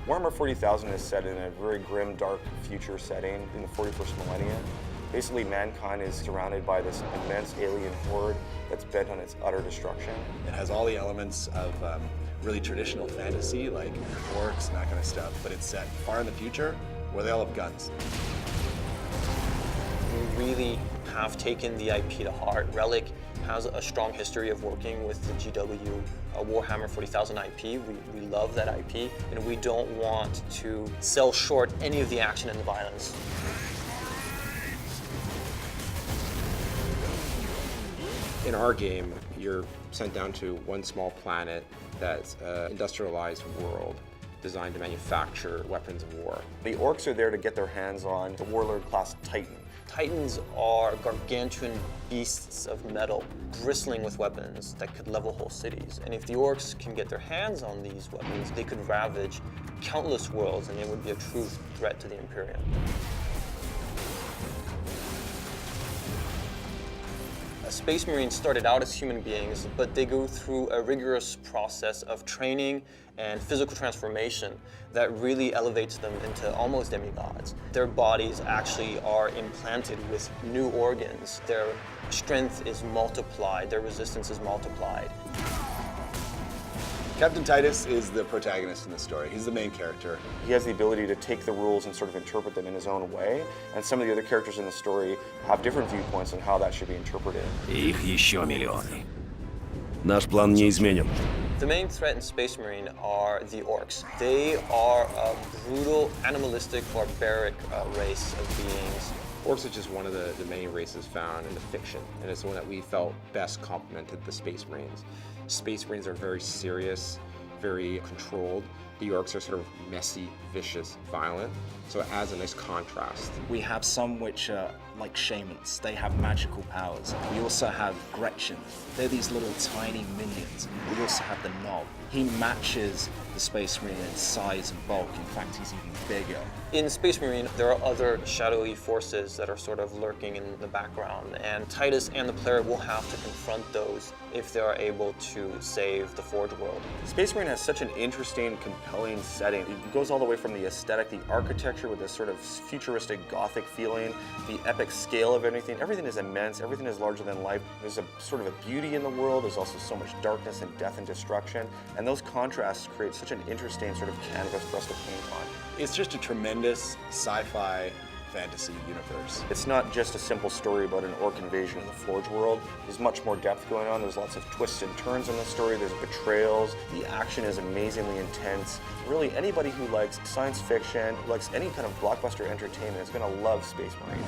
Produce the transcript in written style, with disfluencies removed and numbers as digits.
Warhammer 40,000 is set in a very grim, dark future setting in the 41st millennium. Basically, mankind is surrounded by this immense alien horde that's bent on its utter destruction. It has all the elements of really traditional fantasy, like orcs and that kind of stuff, but it's set far in the future where they all have guns. We really have taken the IP to heart. Relic has a strong history of working with the GW Warhammer 40,000 IP. We love that IP, and we don't want to sell short any of the action and the violence. In our game, you're sent down to one small planet that's an industrialized world designed to manufacture weapons of war. The orcs are there to get their hands on the warlord-class Titan. Titans are gargantuan beasts of metal, bristling with weapons that could level whole cities. And if the orcs can get their hands on these weapons, they could ravage countless worlds, and they would be a true threat to the Imperium. Space Marines started out as human beings, but they go through a rigorous process of training and physical transformation that really elevates them into almost demigods. Their bodies actually are implanted with new organs. Their strength is multiplied, their resistance is multiplied. Captain Titus is the protagonist in the story. He's the main character. He has the ability to take the rules and sort of interpret them in his own way, and some of the other characters in the story have different viewpoints on how that should be interpreted. Их еще миллионы. Наш план не изменен. The main threat in Space Marine are the orcs. They are a brutal, animalistic, barbaric race of beings. Orcs is just one of the many races found in the fiction, and it's the one that we felt best complemented the Space Marines. Space Marines are very serious, very controlled. The orcs are sort of messy, vicious, violent, so it adds a nice contrast. We have some which are like shamans. They have magical powers. We also have Gretchen. They're these little tiny minions. We also have the Knob. He matches the Space Marine in size and bulk. In fact, he's even bigger. In Space Marine, there are other shadowy forces that are sort of lurking in the background, and Titus and the player will have to confront those if they are able to save the Forge world. Space Marine has such an interesting, compelling setting. It goes all the way from the aesthetic, the architecture with this sort of futuristic Gothic feeling, the epic scale of everything. Everything is immense, everything is larger than life. There's a sort of a beauty in the world, there's also so much darkness and death and destruction, and those contrasts create such an interesting sort of canvas for us to paint on. It's just a tremendous sci-fi fantasy universe. It's not just a simple story about an orc invasion in the Forge world. There's much more depth going on. There's lots of twists and turns in the story. There's betrayals. The action is amazingly intense. Really, anybody who likes science fiction, who likes any kind of blockbuster entertainment is going to love Space Marine.